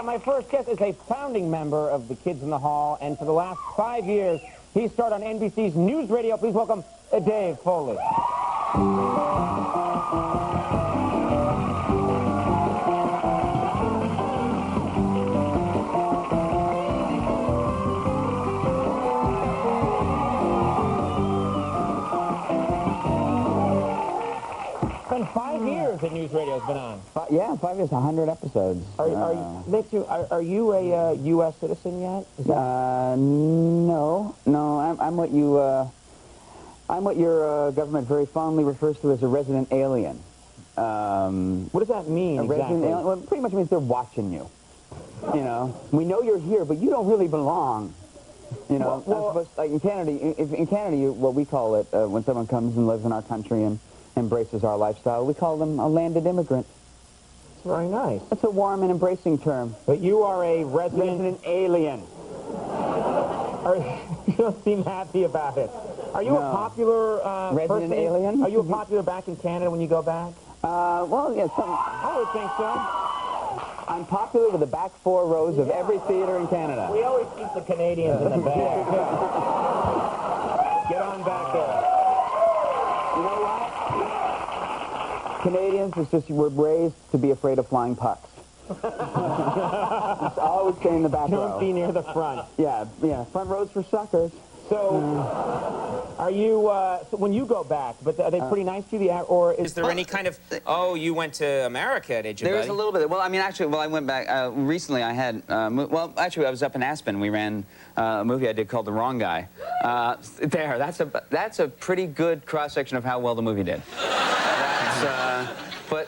my first guest is a founding member of the Kids in the Hall, and for the last 5 years, he starred on NBC's News Radio. Please welcome Dave Foley. It's been 5 years that News Radio's been on. Yeah, 5 years, 100 episodes. Are you a U.S. citizen yet? No, I'm what your government very fondly refers to as a resident alien. What does that mean exactly? Resident alien, well, it pretty much means they're watching you. You know, we know you're here, but you don't really belong. You know, like in Canada, what we call it when someone comes and lives in our country and embraces our lifestyle, we call them a landed immigrant. It's very nice. That's a warm and embracing term. But you are a resident alien. You don't seem happy about it. Are you a popular resident alien? Are you popular back in Canada when you go back? Well, yeah, I would think so. I'm popular with the back 4 rows of every theater in Canada. We always keep the Canadians in the back. Get on back there. You know what? Canadians, it's just we're raised to be afraid of flying pucks. Just always stay in the back row. Don't be near the front. Yeah, front rows for suckers. So, are you, so when you go back, but are they pretty nice to you, or is there any kind of, oh, you went to America, did you, There's a little bit. Well, I mean, actually, I went back, recently I had, well, actually, I was up in Aspen. We ran a movie I did called The Wrong Guy. That's a pretty good cross-section of how well the movie did.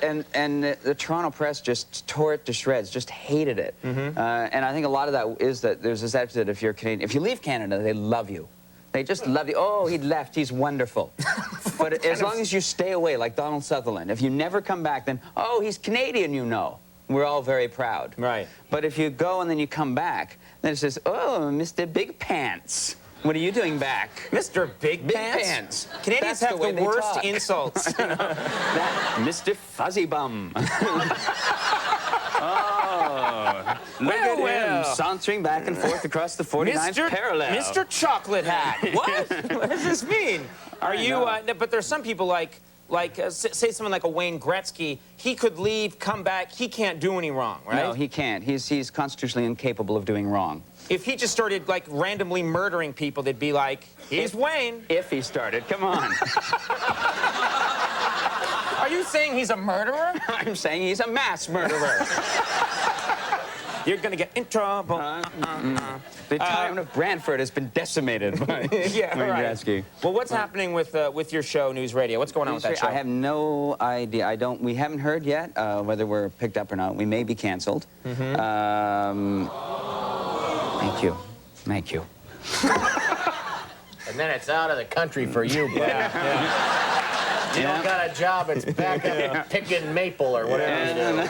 And the Toronto press just tore it to shreds, just hated it. And I think a lot of that is that there's this attitude that if you're Canadian, if you leave Canada, they love you. They just love you. Oh, he left, he's wonderful. But as long as you stay away, like Donald Sutherland, if you never come back, then, oh, he's Canadian, you know. We're all very proud. Right. But if you go and then you come back, then it says, oh, Mr. Big Pants. What are you doing back? Mr. Big Pants? Canadians have the worst insults. You know? Mr. Fuzzy Bum. Oh, look at him sauntering back and forth across the 49th parallel. Mr. Chocolate Hat. What? What does this mean? Are you, but there's some people like say someone like a Wayne Gretzky, he could leave, come back, he can't do any wrong, right? No, he can't. He's constitutionally incapable of doing wrong. If he just started, like, randomly murdering people, they'd be like, he's Wayne. If he started, come on. Are you saying he's a murderer? I'm saying he's a mass murderer. You're gonna get in trouble. The town of Brantford has been decimated by Wayne Gretzky. Well, what's happening with your show, News Radio? What's going on with that show? I have no idea. We haven't heard yet whether we're picked up or not. We may be canceled. Thank you. Thank you. And then it's out of the country for you, bro. You don't got a job, it's back up picking maple or whatever. You don't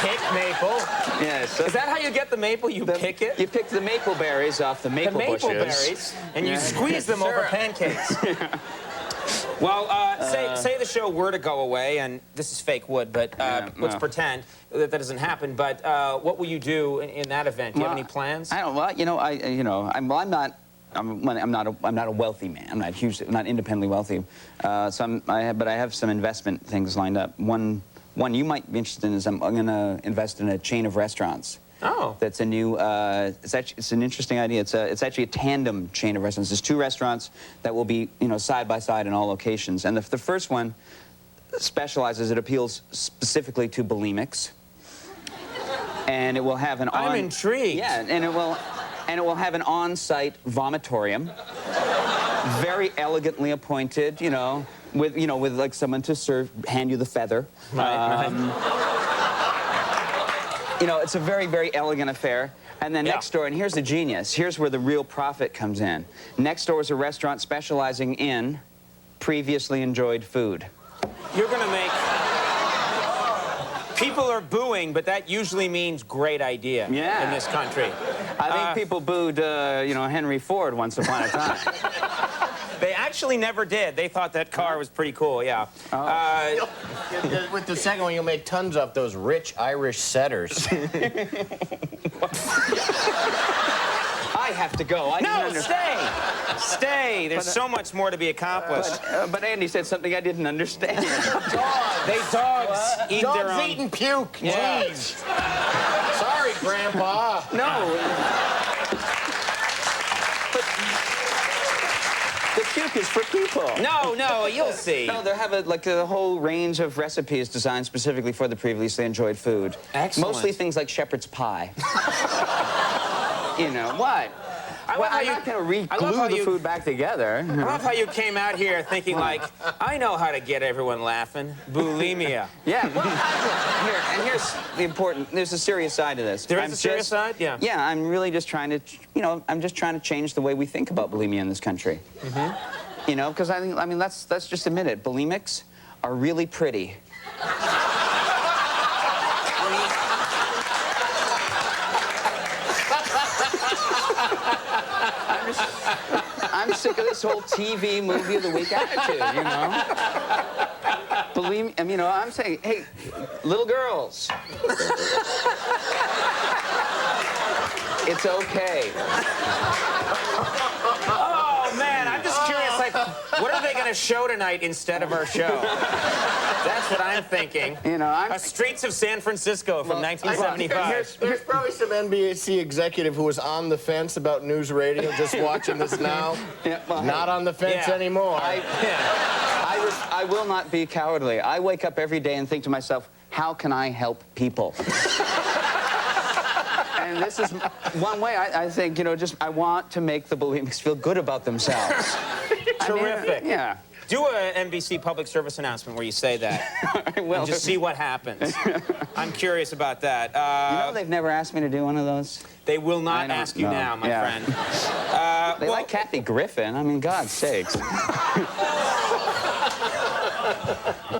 pick maple. Yes. Is that how you get the maple? You pick it? You pick the maple berries off the maple bushes. The maple berries, and you squeeze them over pancakes. Well, say the show were to go away, and this is fake wood, but let's pretend that doesn't happen. But what will you do in that event? Do you have any plans? I don't. Well, I'm not a wealthy man. I'm not independently wealthy. But I have some investment things lined up. One you might be interested in is I'm going to invest in a chain of restaurants. Oh. That's a new, it's an interesting idea. It's actually a tandem chain of restaurants. There's 2 restaurants that will be, side by side in all locations. And the first one specializes, it appeals specifically to bulimics. And it will have an I'm intrigued. Yeah, and it will have an on-site vomitorium. Very elegantly appointed, with like someone to hand you the feather. Right. It's a very, very elegant affair. And then next door, and here's the genius. Here's where the real profit comes in. Next door is a restaurant specializing in previously enjoyed food. You're going to make... People are booing, but that usually means great idea in this country. I think people booed, Henry Ford once upon a time. They actually never did. They thought that car was pretty cool, yeah. With the second one, you'll make tons of those rich Irish setters. I have to go. No, stay! Stay. There's so much more to be accomplished. But Andy said something I didn't understand. Dogs eat their Dogs own... eat and puke. Yeah. Jeez. Sorry, Grandpa. No. But the puke is for people. No, you'll see. No, they have a whole range of recipes designed specifically for the previously enjoyed food. Excellent. Mostly things like shepherd's pie. You know, what? I'm not going to re-glue the food back together. I love how you came out here thinking, like, I know how to get everyone laughing. Bulimia. Yeah, well, here's the important, there's a serious side to this. There is a serious side? Yeah. Yeah, I'm really just trying to, I'm just trying to change the way we think about bulimia in this country. Mm-hmm. You know, because I mean, let's just admit it. Bulimics are really pretty. I'm sick of this whole TV movie of the week attitude, you know? Believe me, I'm saying, hey, little girls. It's okay. Oh, man, I'm just curious, like, what are they going to show tonight instead of our show? That's what I'm thinking. Streets of San Francisco from 1975. There's probably some NBC executive who was on the fence about news radio just watching this now. Yeah, well, not on the fence anymore. I will not be cowardly. I wake up every day and think to myself, how can I help people? And this is one way I think, I want to make the bulimics feel good about themselves. Terrific. Yeah. Do an NBC public service announcement where you say that. And just see what happens. I'm curious about that. They've never asked me to do one of those. They will not ask you now, my friend. They like Kathy Griffin. I mean, God's sakes.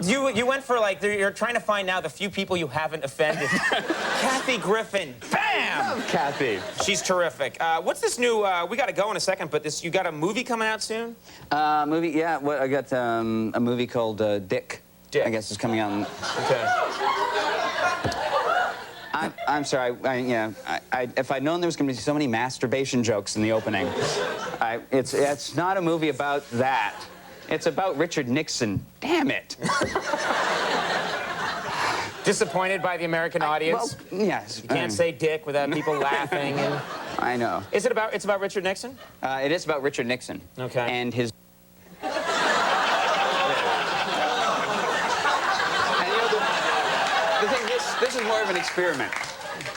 You went for, like, you're trying to find now the few people you haven't offended. Kathy Griffin. Bam! I love Kathy. She's terrific. What's this new, we got to go in a second, but you got a movie coming out soon? Movie, yeah. I got a movie called Dick. I guess is coming out. Okay. I'm sorry. If I'd known there was going to be so many masturbation jokes in the opening, it's not a movie about that. It's about Richard Nixon. Damn it. Disappointed by the American audience? Well, yes. You can't say dick without people laughing. And... I know. It's about Richard Nixon? It is about Richard Nixon. Okay. And his... And the thing, this is more of an experiment.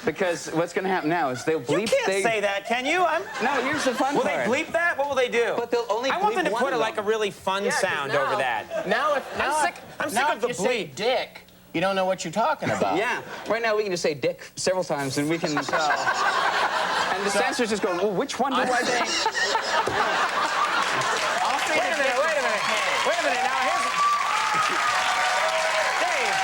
Because what's going to happen now is they'll bleep... You can't say that, can you? No, here's the fun part. Will they bleep that? What will they do? But they'll only bleep I want them to put one like a really fun sound over that. I'm sick of the bleep. Dick, you don't know what you're talking about. Yeah. Right now we can just say dick several times and we can... and the censor's just going, well, which one do I think? Wait a minute. Now, here's... Dave.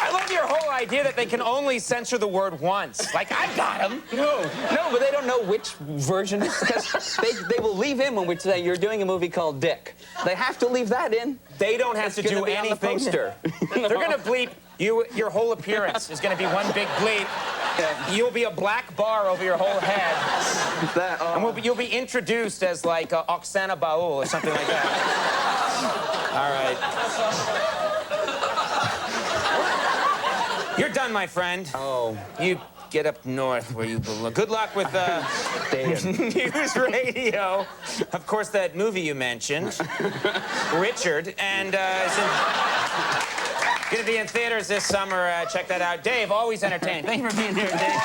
I love your whole idea that they can only censor the word once. Like, I got him. No, but they don't know which version. Because they will leave in when we say you're doing a movie called Dick. They have to leave that in. They don't have to do anything. They're going to bleep you. Your whole appearance is going to be one big bleep. Yeah. You'll be a black bar over your whole head. And you'll be introduced as, like, Oksana Baul or something like that. All right. You're done, my friend. Oh. You get up north where you belong. Good luck with news radio. Of course, that movie you mentioned, Richard, and it's going to be in theaters this summer. Check that out. Dave, always entertaining. Thank you for being here, Dave.